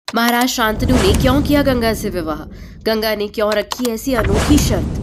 महाराज शांतनु ने क्यों किया गंगा से विवाह? गंगा ने क्यों रखी ऐसी अनोखी शर्त?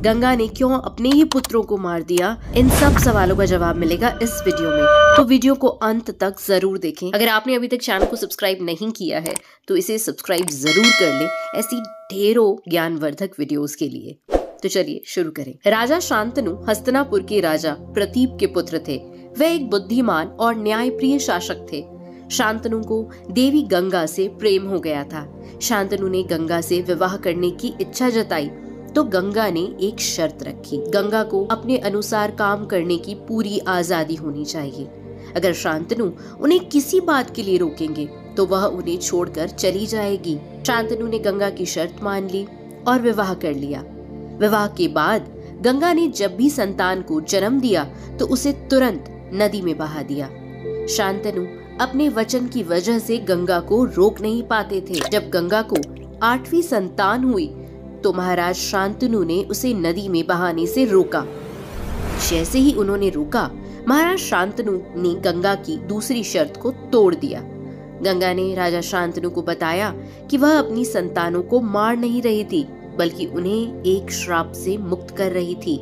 गंगा ने क्यों अपने ही पुत्रों को मार दिया? इन सब सवालों का जवाब मिलेगा इस वीडियो में, तो वीडियो को अंत तक जरूर देखें। अगर आपने अभी तक चैनल को सब्सक्राइब नहीं किया है तो इसे सब्सक्राइब जरूर कर लें ऐसी ढेरों ज्ञानवर्धक वीडियोस के लिए। तो चलिए शुरू करें। राजा शांतनु हस्तिनापुर के राजा प्रतीप के पुत्र थे। वे एक बुद्धिमान और न्यायप्रिय शासक थे। शांतनु को देवी गंगा से प्रेम हो गया था। शांतनु ने गंगा से विवाह करने की इच्छा जताई तो गंगा ने एक शर्त रखी। गंगा को अपने अनुसार काम करने की पूरी आजादी होनी चाहिए। अगर शांतनु उन्हें किसी बात के लिए रोकेंगे तो वह उन्हें छोड़कर चली जाएगी। शांतनु ने गंगा की शर्त मान ली और विवाह कर लिया। विवाह के बाद गंगा ने जब भी संतान को जन्म दिया तो उसे तुरंत नदी में बहा दिया। शांतनु अपने वचन की वजह से गंगा को रोक नहीं पाते थे। जब गंगा को 8वीं संतान हुई तो महाराज शांतनु ने उसे नदी में बहाने से रोका। जैसे ही उन्होंने रोका, महाराज शांतनु ने गंगा की दूसरी शर्त को तोड़ दिया। गंगा ने राजा शांतनु को बताया कि वह अपनी संतानों को मार नहीं रही थी, बल्कि उन्हें एक श्राप से मुक्त कर रही थी।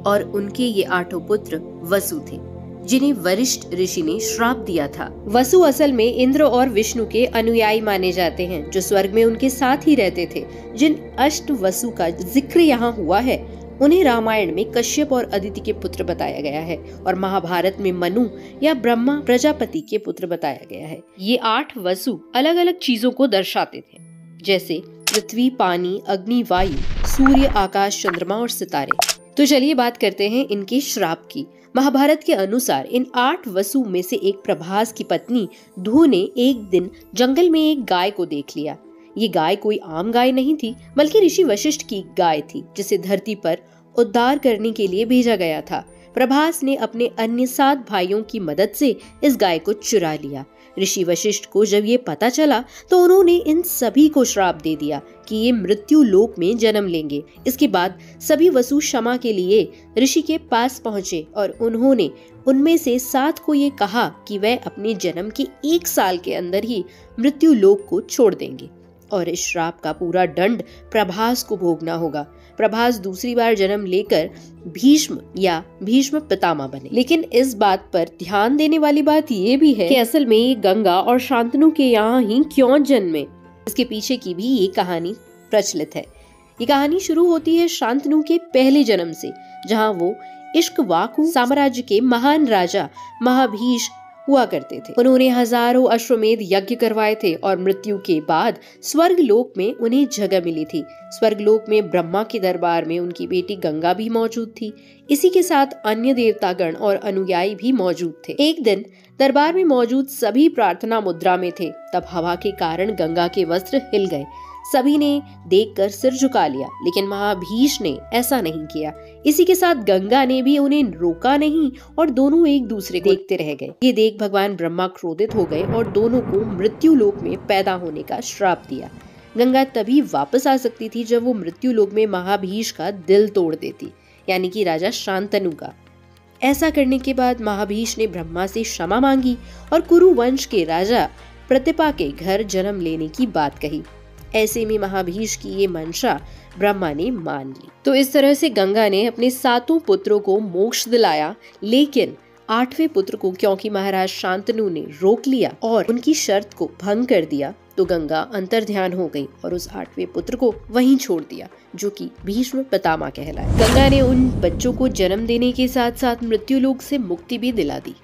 और उनके ये 8 पुत्र वसु थे, जिन्हें वरिष्ठ ऋषि ने श्राप दिया था। वसु असल में इंद्र और विष्णु के अनुयायी माने जाते हैं, जो स्वर्ग में उनके साथ ही रहते थे। जिन अष्ट वसु का जिक्र यहाँ हुआ है, उन्हें रामायण में कश्यप और अदिति के पुत्र बताया गया है और महाभारत में मनु या ब्रह्मा प्रजापति के पुत्र बताया गया है। ये 8 वसु अलग अलग चीजों को दर्शाते थे, जैसे पृथ्वी, पानी, अग्नि, वायु, सूर्य, आकाश, चंद्रमा और सितारे। तो चलिए बात करते हैं इनके श्राप की। महाभारत के अनुसार इन 8 वसु में से एक प्रभास की पत्नी धू ने एक दिन जंगल में एक गाय को देख लिया। ये गाय कोई आम गाय नहीं थी, बल्कि ऋषि वशिष्ठ की गाय थी, जिसे धरती पर उद्धार करने के लिए भेजा गया था। प्रभास ने अपने अन्य 7 भाइयों की मदद से इस गाय को चुरा लिया। ऋषि वशिष्ठ को जब ये पता चला तो उन्होंने इन सभी को श्राप दे दिया कि ये मृत्यु लोक में जन्म लेंगे। इसके बाद सभी वसु क्षमा के लिए ऋषि के पास पहुँचे और उन्होंने उनमें से 7 को ये कहा कि वह अपने जन्म के 1 साल के अंदर ही मृत्यु लोक को छोड़ देंगे और इस श्राप का पूरा दंड प्रभास को भोगना होगा। प्रभास दूसरी बार जन्म लेकर भीष्म या भीष्म पितामह बने। लेकिन इस बात पर ध्यान देने वाली बात ये भी है कि असल में ये गंगा और शांतनु के यहाँ ही क्यों जन्मे। इसके पीछे की भी ये कहानी प्रचलित है। ये कहानी शुरू होती है शांतनु के पहले जन्म से, जहाँ वो इक्ष्वाकु साम्राज्य के महान राजा महाभीष हुआ करते थे। उन्होंने हजारों अश्वमेध यज्ञ करवाए थे और मृत्यु के बाद स्वर्ग लोक में उन्हें जगह मिली थी। स्वर्ग लोक में ब्रह्मा के दरबार में उनकी बेटी गंगा भी मौजूद थी। इसी के साथ अन्य देवतागण और अनुयायी भी मौजूद थे। एक दिन दरबार में मौजूद सभी प्रार्थना मुद्रा में थे। तब हवा के कारण गंगा के वस्त्र हिल गए। सभी ने देखकर सिर झुका लिया, लेकिन महाभीष ने ऐसा नहीं किया। इसी के साथ गंगा ने भी उन्हें रोका नहीं और दोनों एक दूसरे को देखते रह गए। ये देख भगवान ब्रह्मा क्रोधित हो गए और दोनों को मृत्यु लोक में पैदा होने का श्राप दिया। गंगा तभी वापस आ सकती थी जब वो मृत्यु लोक में महाभीष का दिल तोड़ देती, यानी कि राजा शांतनु का। ऐसा करने के बाद महाभीष ने ब्रह्मा से क्षमा मांगी और कुरु वंश के राजा प्रतिपा के घर जन्म लेने की बात कही। ऐसे में महाभीष की ये मंशा ब्रह्मा ने मान ली। तो इस तरह से गंगा ने अपने 7 पुत्रों को मोक्ष दिलाया, लेकिन 8वें पुत्र को क्योंकि महाराज शांतनु ने रोक लिया और उनकी शर्त को भंग कर दिया, तो गंगा अंतर्ध्यान हो गई और उस 8वें पुत्र को वहीं छोड़ दिया, जो कि भीष्म पितामह कहलाए। गंगा ने उन बच्चों को जन्म देने के साथ साथ मृत्यु लोक से मुक्ति भी दिला दी।